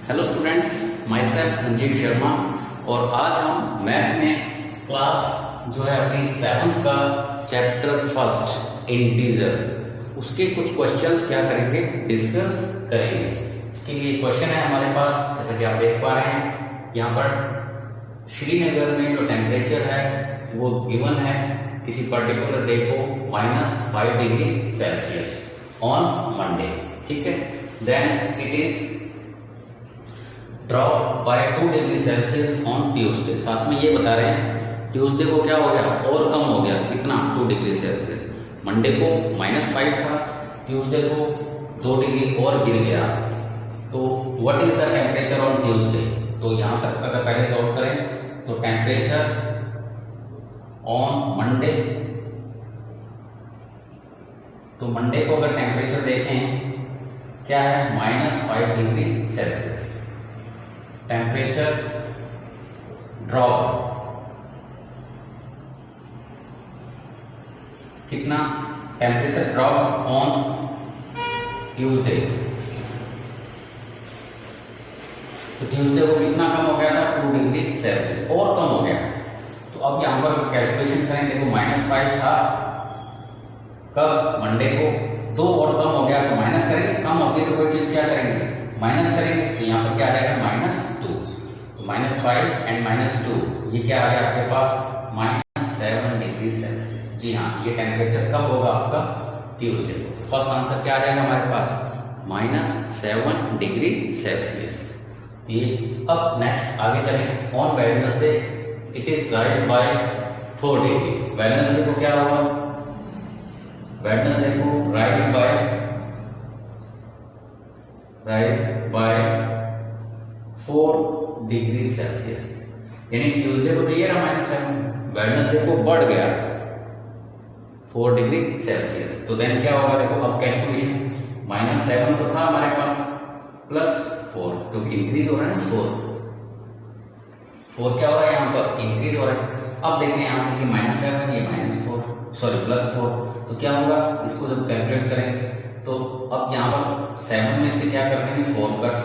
Hello students, my self Sanjeev Sharma. और आज हम मैथ में क्लास जो है अपनी 7th का चैप्टर फर्स्ट इंटीजर उसके कुछ क्वेश्चंस क्या करेंगे, डिस्कस करेंगे। इसके लिए क्वेश्चन है हमारे पास, जैसा कि आप देख पा रहे हैं यहाँ पर श्रीनगर में जो टेम्परेचर है वो गिवन है किसी पर्टिकुलर डे को -5 डिग्री सेल्सियस ऑन मंडे। ठीक है, then it is drop by 2 degree Celsius on Tuesday. साथ में ये बता रहे हैं ट्यूसडे को क्या हो गया, और कम हो गया, कितना 2 डिग्री सेल्सियस। मंडे को -5 था, ट्यूसडे को 2 डिग्री और गिर गया। तो what is the temperature on Tuesday? तो यहां तक अगर पहले सॉल्व करें तो टेम्परेचर ऑन मंडे, तो मंडे को अगर टेम्परेचर देखें क्या है, -5 डिग्री सेल्सियस। टेम्परेचर ड्रॉप कितना, टेम्परेचर ड्रॉप ऑन ट्यूसडे, तो ट्यूसडे को कितना कम हो गया था, 2 डिग्री सेल्सियस और कम हो गया। तो अब यहां पर कैलकुलेशन करें, देखो -5 था कब, मंडे को, 2 और कम हो गया तो माइनस करेंगे, कम होती है तो कोई चीज क्या करेंगे, माइनस करेंगे। तो यहाँ पर क्या आ जाएगा, -2, तो -5 एंड -2 ये क्या आ गया आपके पास, -7 डिग्री सेल्सियस। जी हाँ, ये टेम्परेचर कब होगा आपका, ट्यूसडे को। तो फर्स्ट आंसर क्या आ जाएगा हमारे पास, -7 डिग्री सेल्सियस। ये अब नेक्स्ट आगे चलें, on Wednesday it is rise by 4 degree. Wednesday को क्या होगा, वेडनेसडे को राइज बाय 4 डिग्री सेल्सियस, यानी ट्यूसडे को तो ये रहा -7, वेडनेसडे को बढ़ गया 4 डिग्री सेल्सियस। तो देन क्या होगा, देखो अब कैलकुलेशन, -7 तो था हमारे पास +4, क्योंकि इंक्रीज हो रहा है ना, 4 क्या हो रहा है यहाँ पर, इंक्रीज हो रहा है। अब देखें यहाँ पर ये -7, ये +4, तो क्या होगा, इसको जब कैलकुलेट करेंगे तो अब यहाँ पर 7 में से क्या कर रहे हैं, 4 कट,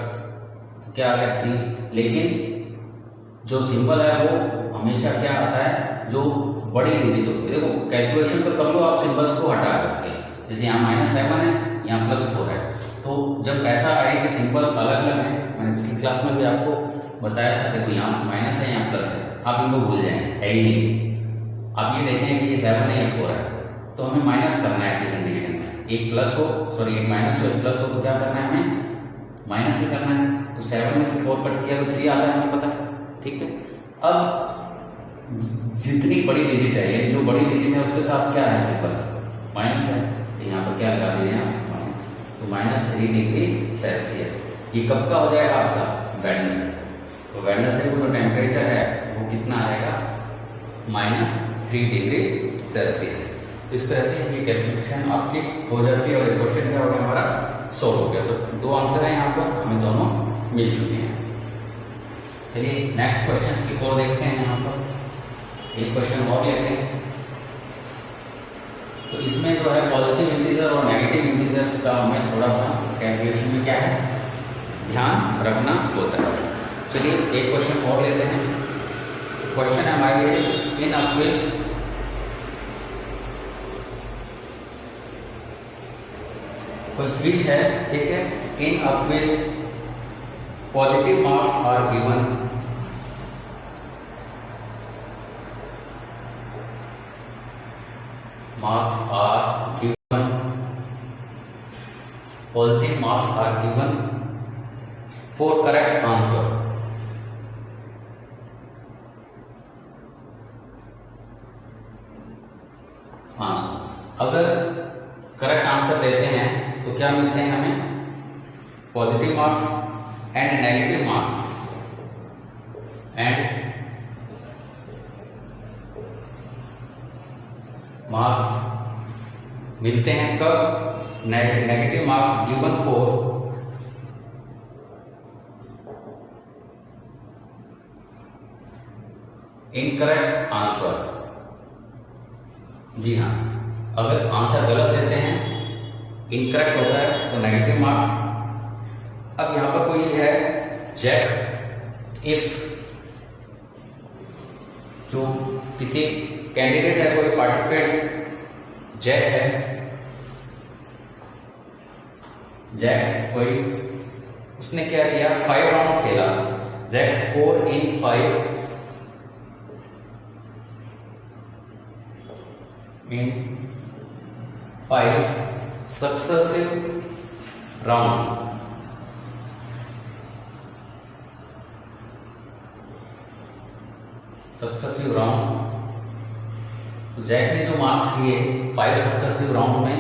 तो क्या आ गया 3। लेकिन जो सिंबल है वो हमेशा क्या आता है, जो बड़ी डिजिट होती है। देखो कैलकुलेशन तो कर लो आप सिंबल्स को हटा करके, जैसे यहाँ -7 है, यहाँ +4 है। तो जब ऐसा आए कि सिंबल अलग अलग है, मैंने पिछली क्लास में भी आपको बताया था, देखो यहाँ माइनस है, यहाँ प्लस है, आप इनको भूल जाएंगे, है ही नहीं। आप ये देखें कि ये 7 है, ये 4 है, तो हमें माइनस करना है ऐसी कंडीशन में। एक प्लस हो, सॉरी एक माइनस हो, एक प्लस हो, तो क्या करना है हमें, माइनस ही करना है। तो 7 में से 4 कट किया तो 3 आता है, हमें पता है। ठीक है, अब जितनी बड़ी डिजिट है, यानी जो बड़ी डिजिट है उसके साथ क्या है, सिंबल माइनस है, तो यहाँ पर क्या लगा दीजिए माइनस, तो -3 डिग्री सेल्सियस। ये कब का हो जाएगा आपका, वेडनेसडे। तो वेडनेसडे को जो टेम्परेचर है वो कितना आएगा, -3 डिग्री सेल्सियस। इस तरह से ये कैलकुलेशन आपकी हो जाती है और ये क्वेश्चन क्या हो गया हमारा, सॉल्व हो गया। तो 2 आंसर है यहाँ पर, हमें दोनों मिल चुके हैं। चलिए नेक्स्ट क्वेश्चन की और देखते हैं। यहाँ पर एक क्वेश्चन और लेते हैं। तो इसमें जो है पॉजिटिव इंटीजर और नेगेटिव इंटीजर्स का हमें थोड़ा सा कैलकुलेशन में क्या है, ध्यान रखना होता है। चलिए एक क्वेश्चन और लेते हैं। क्वेश्चन है हमारे लिए, इन अ क्विज कोई क्विज है, ठीक है, in a quiz positive marks are given, positive marks are given for correct answer. अगर करेक्ट आंसर देते हैं तो क्या मिलते हैं हमें, positive marks and negative marks, मिलते हैं कब, negative marks given for incorrect answer. जी हाँ, अगर आंसर गलत देते हैं, इनकरेक्ट होता है, तो नेगेटिव मार्क्स। अब यहाँ पर कोई है जैक इफ जो किसी कैंडिडेट है, कोई पार्टिसिपेंट जैक है, जैक कोई उसने क्या किया 5 राउंड खेला, Jack score in 5 successive round, successive round. तो जैक ने जो मार्क्स लिए 5 सक्सेसिव राउंड में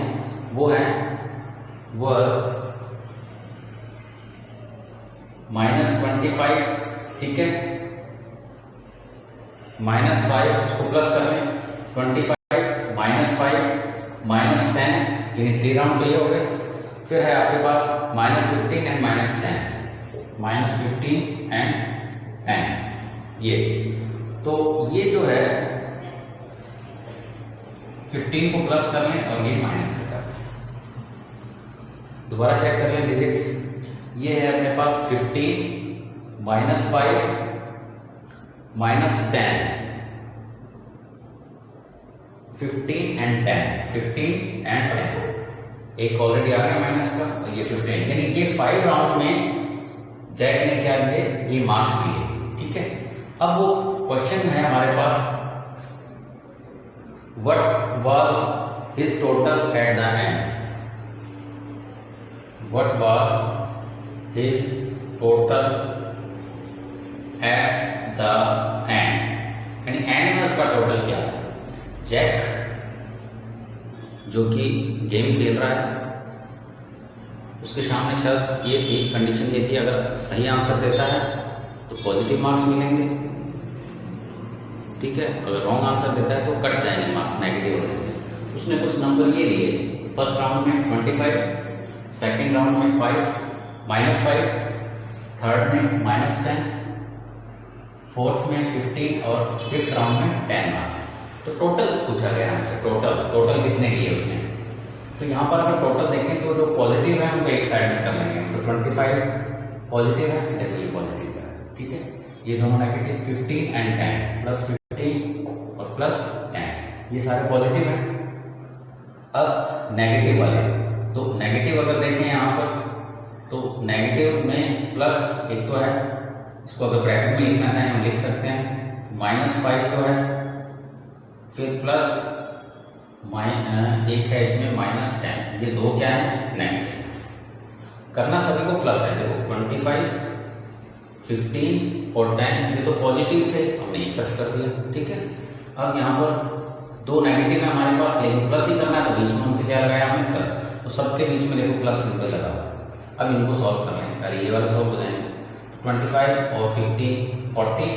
वो है -25, ठीक है, -5 उसको प्लस कर लें, 25 -5 -10, यानी 3 राउंड क्लियर हो गए। फिर है आपके पास -15 एंड -10, ये तो ये जो है 15 को प्लस कर लें और ये माइनस कर लें। दोबारा चेक कर लें डिजिट्स, ये है अपने पास 15 -5 -10, 15 एंड 10, एक ऑलरेडी आ गया माइनस का और ये 15, यानी ये 5 राउंड में जैक ने क्या लिए, ये मार्क्स लिए, ठीक है। अब वो क्वेश्चन है हमारे पास, what was his total at the end, what was his total at the end, यानी एंड में उसका टोटल क्या था। जैक जो कि गेम खेल रहा है, उसके सामने शर्त ये थी, कंडीशन ये थी, अगर सही आंसर देता है तो पॉजिटिव मार्क्स मिलेंगे, ठीक है, अगर रॉन्ग आंसर देता है तो कट जाएंगे मार्क्स, नेगेटिव हो जाएंगे। उसने कुछ नंबर ये लिए, फर्स्ट राउंड में 25, सेकेंड राउंड में -5, थर्ड में -10, फोर्थ में 15 और फिफ्थ राउंड में 10 मार्क्स। तो टोटल पूछा गया हमसे, टोटल कितने लिए उसने। तो यहाँ पर अगर टोटल देखें तो जो पॉजिटिव है हम एक साइड में कर लेंगे, तो 25 पॉजिटिव है, इधर ये पॉजिटिव है, ठीक है, ये दोनों नेगेटिव, 15 एंड 10 प्लस 15 और प्लस 10, ये सारे पॉजिटिव हैं। अब नेगेटिव वाले, तो नेगेटिव अगर देखें यहाँ पर, तो नेगेटिव में प्लस एक तो है, इसको अगर ब्रैकेट में लिखना चाहें हम लिख सकते हैं, -5 तो है, फिर प्लस एक है इसमें -10, ये दो क्या है नेगेटिव। करना सभी को प्लस है, देखो 25, 15 और 10 ये तो पॉजिटिव थे, हमने एक तरफ कर दिया, ठीक है। अब यहाँ पर दो नेगेटिव है हमारे पास, लेकिन प्लस ही करना है, तो बीच में हमने क्या लगाया हमने प्लस, तो सबके बीच में देखो प्लस सिंबल लगा हुआ। अब इनको सॉल्व कर लें, पहले ये वाला सॉल्व हो जाएंगे, 25 और 15 40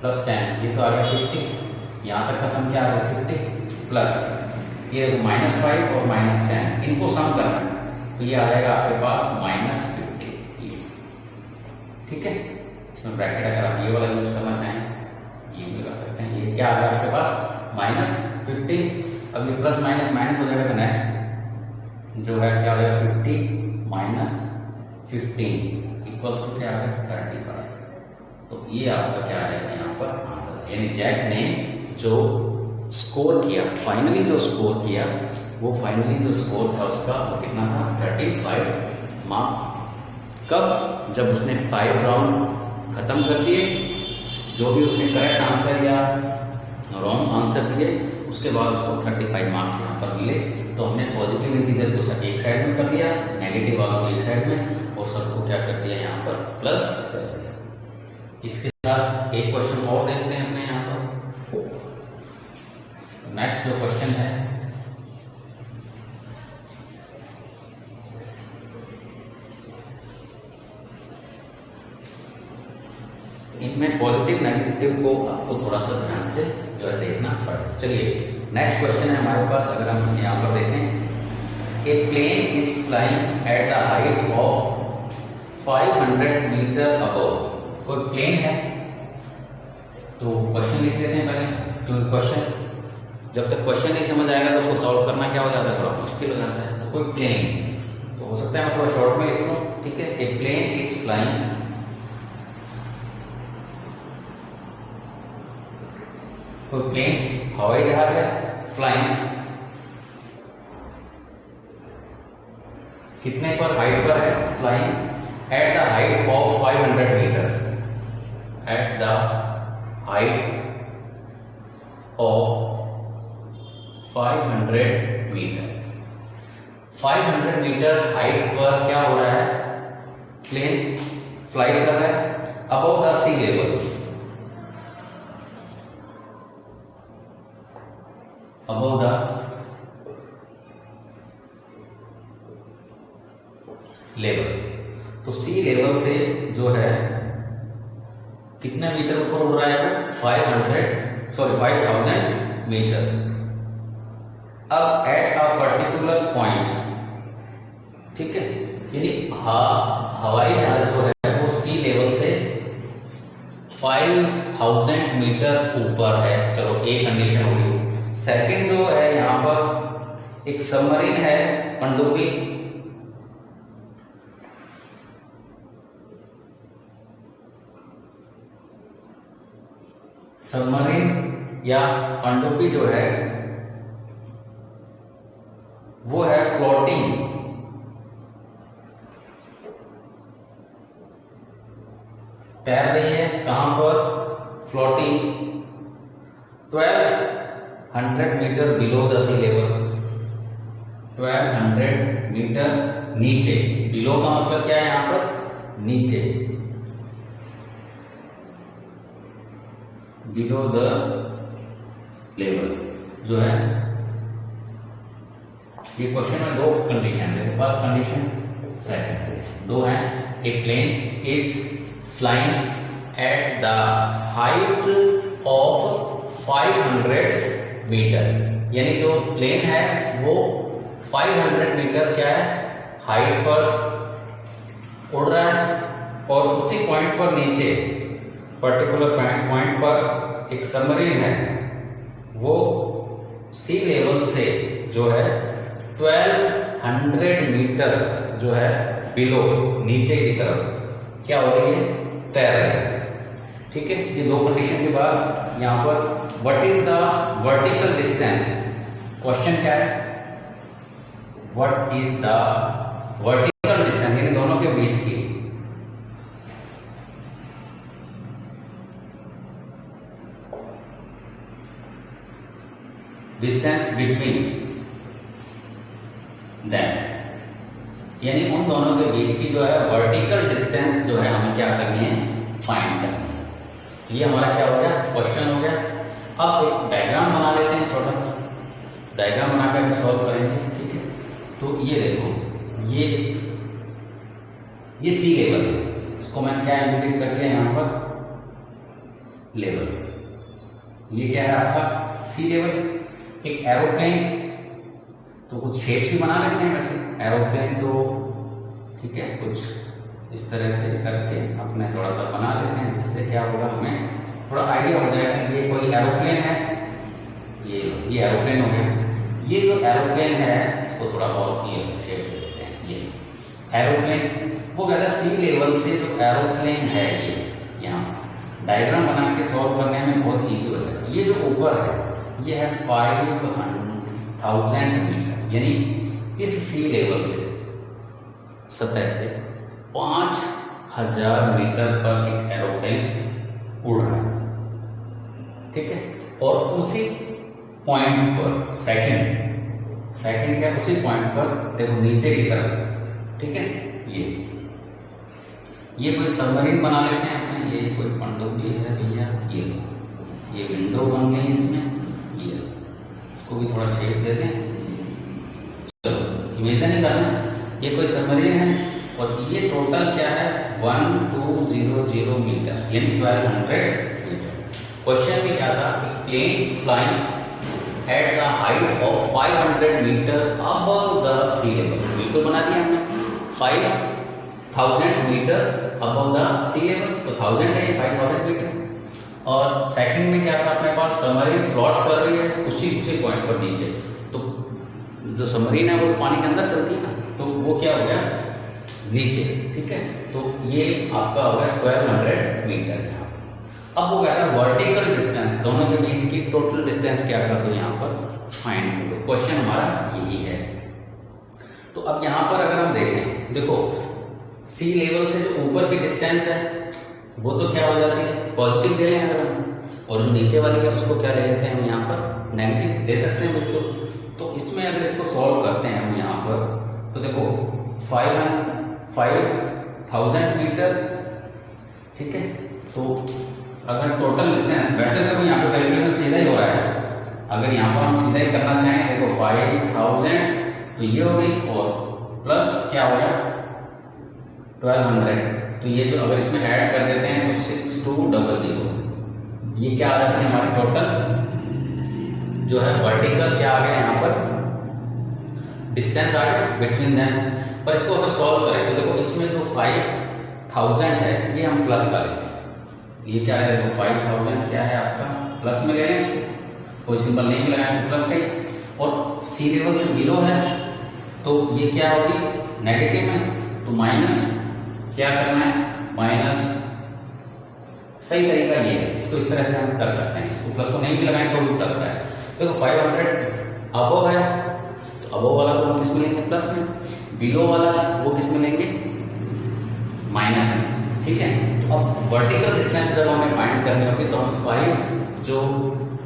प्लस 10, ये तो आ गया 50, यहाँ तक का सम क्या आ गया 50 प्लस ये -5 और -10, इनको सम करना है, तो ये आ जाएगा आपके पास -50, ठीक है। इसमें ब्रैकेट अगर आप ये वाला यूज करना चाहें ये भी कर सकते हैं, ये क्या आ गया आपके पास -50, अब ये प्लस माइनस माइनस हो जाएगा, तो नेक्स्ट जो है क्या हो जाएगा 50 - 15 इक्वल्स टू क्या आ गया 35। तो ये आपका क्या आ जाएगा यहाँ पर आंसर, यानी जैक ने जो स्कोर किया, फाइनली जो स्कोर किया, वो फाइनली जो स्कोर था उसका वो कितना था 35 मार्क्स। कब? जब उसने 5 राउंड खत्म कर दिए, जो भी उसने करेक्ट आंसर या रॉन्ग आंसर दिए, उसके बाद उसको 35 मार्क्स यहाँ पर मिले। तो हमने पॉजिटिव इंटीजर को सब एक साइड में कर दिया, नेगेटिव वालों को एक साइड में, और सबको क्या कर दिया यहाँ पर प्लस कर दिया। इसके साथ एक क्वेश्चन और देखते हैं हमने यहाँ पर। नेक्स्ट जो क्वेश्चन है, इनमें पॉजिटिव नेगेटिव को आपको थोड़ा सा ध्यान से जो है देखना पड़ेगा। चलिए नेक्स्ट क्वेश्चन है हमारे पास, अगर हम यहाँ पर देखें, a plane is flying at the height of 500 metre above. कोई प्लेन है, तो क्वेश्चन लिख लेते हैं पहले, क्योंकि क्वेश्चन जब तक क्वेश्चन नहीं समझ आएगा तो उसको सॉल्व करना क्या हो जाता है, थोड़ा मुश्किल हो जाता है। तो कोई प्लेन, तो हो सकता है मैं थोड़ा शॉर्ट में लिख लूँ, ठीक है। ए प्लेन इज फ्लाइंग कोई प्लेन हवाई जहाज है फ्लाइंग, कितने पर हाइट पर है, flying at the height of 500 metre, at the height of 500 metre. 500 metre height पर क्या हो रहा है, प्लेन फ्लाई कर रहा है above the sea level, above the level. तो सी लेवल से जो है कितने मीटर ऊपर उड़ रहा है, 5000 मीटर। अब एट अ पर्टिकुलर पॉइंट, ठीक है, यानी हवाई जहाज जो है वो सी लेवल से 5000 मीटर ऊपर है। चलो एक कंडीशन होगी। सेकंड जो है यहां पर एक सबमरीन है पनडुब्बी, सबमरीन या पनडुब्बी जो है वो है फ्लोटिंग, तैर रही है कहां पर, floating 1200 metre below the sea level, 1200 metre नीचे। बिलो का मतलब क्या है यहां पर, नीचे, बिलो द लेवल जो है। ये क्वेश्चन में दो कंडीशन है, फर्स्ट कंडीशन, सेकंड कंडीशन, दो है। A plane is flying at the height of 500 metre, यानी जो प्लेन है वो 500 मीटर क्या है, हाइट पर उड़ रहा है, और उसी पॉइंट पर नीचे पर्टिकुलर पॉइंट पर एक सबमरीन है, वो सी लेवल से जो है 1200 मीटर जो है बिलो, नीचे की तरफ क्या हो रही है, तैर रही है। ठीक है, ये दो कंडीशन के बाद यहां पर what is the vertical distance, question क्या है, what is the vertical distance, यानी दोनों के बीच की डिस्टेंस बिटवीन देम, यानी उन दोनों के बीच की जो है वर्टिकल डिस्टेंस जो है हमें क्या करनी है, फाइंड करनी है। तो ये हमारा क्या हो गया, क्वेश्चन हो गया। अब एक डायग्राम बना लेते हैं, छोटा सा डायग्राम बना कर हम सॉल्व करेंगे। ठीक है, तो ये देखो, ये सी लेवल है, इसको मैंने क्या इंडिकेट कर दिया यहाँ पर, लेवल। ये क्या है आपका सी लेवल। एक एरोप्लेन, तो कुछ शेप ही बना लेते हैं वैसे एरोप्लेन, तो ठीक है, कुछ इस तरह से करके अपने थोड़ा सा बना लेते हैं, जिससे क्या होगा हमें थोड़ा आइडिया हो जाएगा। ये कोई एरोप्लेन है, ये एरोप्लेन हो गया। ये जो एरोप्लेन है इसको थोड़ा और ये शेप दे देते हैं। ये एरोप्लेन, वो कहता है सी लेवल से जो एरोप्लेन है, ये यहाँ डायग्राम बना के सॉल्व करने में बहुत ईजी हो जाएगा। ये जो ऊपर है ये है 5000 मीटर, यानी इस सी लेवल से, सतह से 5000 मीटर पर एक एरोप्लेन उड़ रहा है। ठीक है, और उसी पॉइंट पर सेकंड क्या, उसी पॉइंट पर देखो नीचे की तरफ, ठीक है, ये कोई सबमरीन बना लेते हैं अपने, ये कोई पनडुब्बी है भैया, ये विंडो बन गई इसमें, ये इसको भी थोड़ा शेप दे दें। चलो इमेजिन ही करना, ये कोई सबमरीन है और ये टोटल क्या है, 1200 मीटर, यानी 1200 मीटर। क्वेश्चन में क्या था, plane flying at the height of 500 metre above the sea level, बिल्कुल बना दिया हमने, 5000 metre above the sea level, तो 1000 है, 5000 मीटर। और सेकंड में क्या था अपने पास, सबमरीन फ्लोट कर रही है उसी पॉइंट पर नीचे, तो जो सबमरीन है वो पानी के अंदर चलती है ना, तो वो क्या हो गया, नीचे। ठीक है, तो ये आपका हो गया 1200 मीटर यहाँ। अब वो कहता है वर्टिकल डिस्टेंस, दोनों के बीच की टोटल डिस्टेंस क्या कर दो यहाँ पर फाइंड कर दो। क्वेश्चन हमारा यही है। तो अब यहाँ पर अगर हम देखें, देखो सी लेवल से जो ऊपर की डिस्टेंस है वो तो क्या हो जाती है पॉजिटिव ले लें अगर हम, और जो नीचे वाली है उसको क्या ले लेते हैं हम यहाँ पर नेगेटिव दे सकते हैं बिल्कुल। तो इसमें अगर इसको सॉल्व करते हैं हम यहाँ पर, तो देखो 5000 मीटर, ठीक है। तो अगर टोटल डिस्टेंस, वैसे तो यहाँ पे कैलकुलेशन सीधा ही हो रहा है, अगर यहाँ पर हम सीधा ही करना चाहें, देखो 5000 तो ये हो गई और प्लस क्या हो गया 1200, तो ये जो अगर इसमें ऐड कर देते हैं तो 6200, ये क्या आ जाती है हमारी टोटल जो है वर्टिकल क्या आ गया यहाँ पर डिस्टेंस आ गया बिटवीन देम। पर इसको अगर सॉल्व करें तो देखो इसमें जो 5000 है ये हम प्लस करें, ये क्या है देखो 5000 क्या है आपका प्लस में ले लें इसको, कोई सिंबल नहीं लगाएं तो प्लस का, और सी लेवल से बिलो है तो ये क्या होगी नेगेटिव में, तो माइनस क्या करना है माइनस, सही तरीका ये है, इसको इस तरह से हम कर सकते हैं, इसको प्लस को नहीं भी लगाएं तो भी प्लस का है। देखो 500 अबव है तो अबव वाला को हम किस में लेंगे प्लस में, बिलो वाला वो किस में लेंगे माइनस में, ठीक है। तो अब वर्टिकल डिस्टेंस जब हमें फाइंड करनी होगी तो हम 5 जो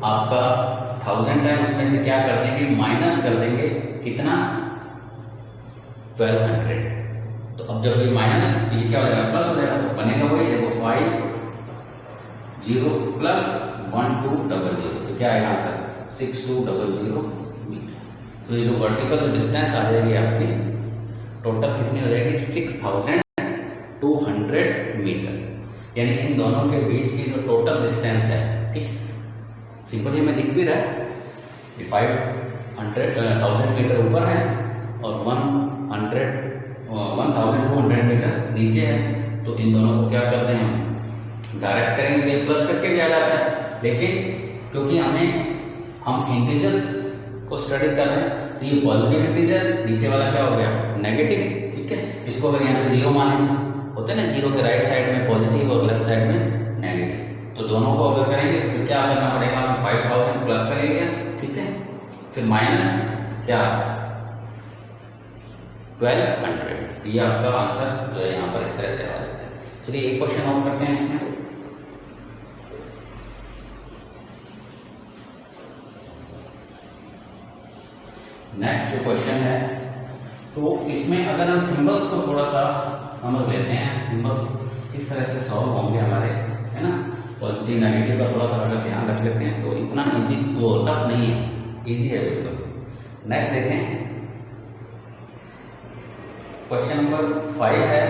आपका 1000 है उसमें से क्या कर देंगे माइनस कर देंगे कितना 1200। तो अब जब ये माइनस ये क्या हो जाएगा प्लस हो जाएगा, तो बनेगा वही देखो 50 प्लस 1200, तो क्या आएगा आंसर 6200 मीटर। तो ये जो वर्टिकल डिस्टेंस आ जाएगी आपकी टोटल कितनी हो जाएगी 6200 मीटर, यानी इन दोनों के बीच की जो टोटल डिस्टेंस है, ठीक सिंपली हमें दिख भी रहा है कि 1000 मीटर ऊपर है और 1200 मीटर नीचे है। तो इन दोनों को क्या करते हैं हम डायरेक्ट करेंगे, प्लस करके भी आ जाता है, लेकिन क्योंकि हम इंटीजर को स्टडी कर रहे हैं तो ये पॉजिटिव इंटीजर, नीचे वाला क्या हो गया नेगेटिव, ठीक है। इसको अगर यहाँ पे जीरो मानेंगे, होते हैं ना जीरो के राइट साइड में पॉजिटिव और लेफ्ट साइड में नेगेटिव, तो दोनों को अगर करेंगे फिर क्या करना पड़ेगा 5000 प्लस करेंगे, ठीक है, फिर माइनस क्या 1200, ये आपका आंसर जो है यहाँ पर इस तरह से आ जाता है। चलिए एक क्वेश्चन और करते हैं इसमें। नेक्स्ट जो क्वेश्चन है तो इसमें अगर हम सिंबल्स को थोड़ा सा समझ लेते हैं, सिंबल्स इस तरह से सॉल्व होंगे हमारे, है ना, पॉजिटिव नेगेटिव का थोड़ा सा अगर ध्यान रख लेते हैं तो इतना इजी तो टफ नहीं है, इजी है बिल्कुल। नेक्स्ट देखें क्वेश्चन नंबर 5 है।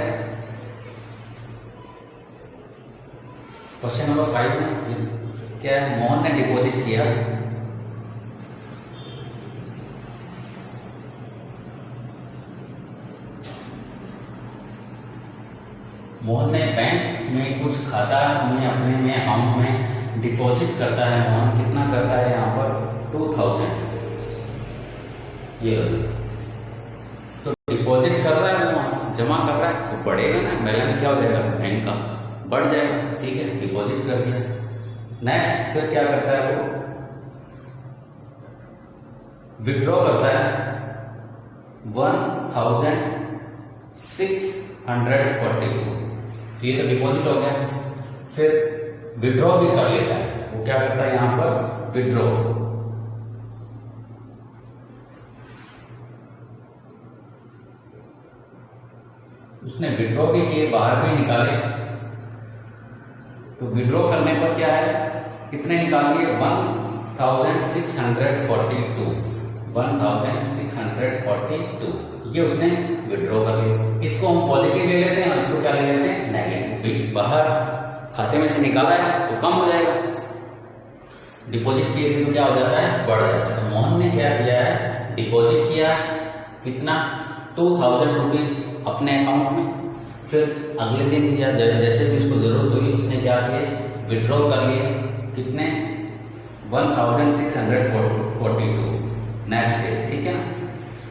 क्वेश्चन नंबर 5 में क्या है, मोहन ने डिपॉजिट किया मोहन ने बैंक में कुछ खाता में अपने में अकाउंट में डिपॉजिट करता है, मोहन कितना करता है यहाँ पर 2000, ये तो डिपॉजिट कर रहा है वो जमा कर रहा है तो बढ़ेगा ना, बैलेंस क्या हो जाएगा बैंक का बढ़ जाएगा, ठीक है, डिपॉजिट कर दिया। नेक्स्ट फिर क्या करता है वो विड्रॉ करता है 1642, ये तो डिपॉजिट हो गया। फिर विड्रॉ भी कर लेता है, वो क्या करता है यहां पर विड्रॉ, उसने विड्रॉ भी किए बाहर भी निकाले, तो विड्रॉ करने पर क्या है कितने निकाल लिए 1642, 1642 ये उसने विड्रॉ कर लिया। इसको हम पॉजिटिव ले लेते हैं और इसको क्या ले लेते हैं नेगेटिव, बाहर खाते में से निकाला है तो कम हो जाएगा, डिपॉजिट किए थे तो क्या हो जाता है बढ़ जाता है। तो मोहन ने क्या किया है डिपॉजिट किया कितना 2000 रुपीज अपने अकाउंट में, फिर अगले दिन या जैसे भी उसको जरूरत हुई उसने क्या किया विड्रॉ कर लिए कितने 1642 नेक्स्ट डे, ठीक है ना।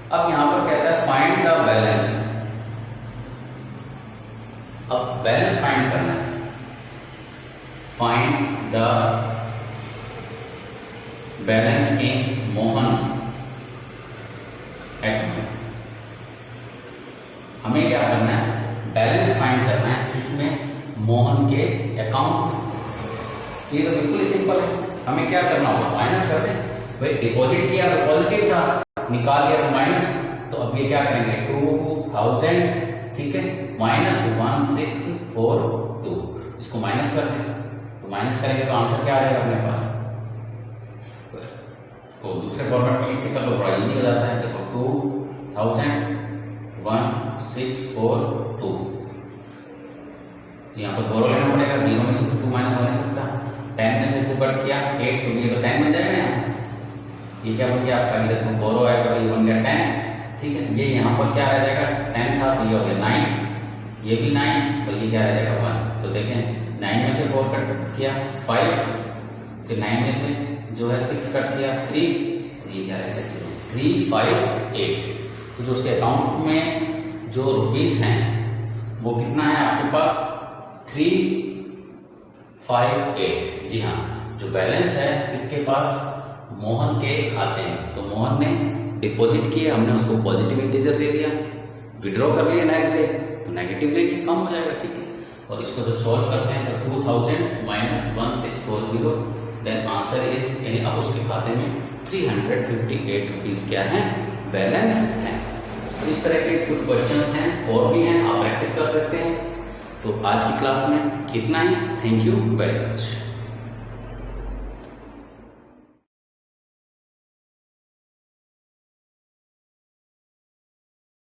अब यहां पर कहता है फाइंड द बैलेंस, अब बैलेंस फाइंड करना है। Find the balance in Mohan's account. हमें क्या करना है, बैलेंस फाइंड करना है इसमें मोहन के अकाउंट में। ये तो बिल्कुल सिंपल है। हमें क्या करना होगा, माइनस कर दें। भाई डिपॉजिट किया तो पॉजिटिव था, निकाल लिया तो माइनस। तो अब ये क्या करेंगे, 2000, ठीक है, माइनस 1642, इसको माइनस कर दें। तो माइनस करेंगे तो आंसर क्या आ जाएगा अपने पास। तो दूसरे फॉर्मेट में लिख कर लो, बड़ा इजी हो जाता है। देखो 2000,1642, यहाँ पर बोरो लेना पड़ेगा, 0 में से 2 माइनस हो नहीं सकता। 10 में से 2 कट किया 8, तो ये तो 10 बन जाएगा यहाँ। ये क्या बन गया आपका, इधर तो बोरो आएगा तो ये बन गया 10, ठीक है। ये यहाँ पर क्या रह जाएगा, 10 था तो ये हो गया 9, ये भी 9, तो ये क्या रह जाएगा 1। तो देखें 9 में से 4 कट किया 5, फिर 9 में से जो है 6 कट किया 3, तो ये क्या रहेगा 0, 358। तो जो उसके अकाउंट में जो रुपीस हैं वो कितना है आपके पास, 358। जी हाँ, जो बैलेंस है इसके पास मोहन के खाते में। तो मोहन ने डिपॉजिट किया, हमने उसको पॉजिटिव इंटीजर ले लिया, विड्रॉ कर लिया नेक्स्ट डे, तो नेगेटिव लेके कम हो जाएगा, ठीक है। और इसको जब सॉल्व करते हैं तो 2000 माइनस 1640, देन आंसर इज, यानी अब उसके खाते में 358 रुपीज क्या है, बैलेंस है। इस तरह के कुछ क्वेश्चंस हैं और भी हैं, आप प्रैक्टिस कर सकते हैं। तो आज की क्लास में इतना ही। Thank you very much.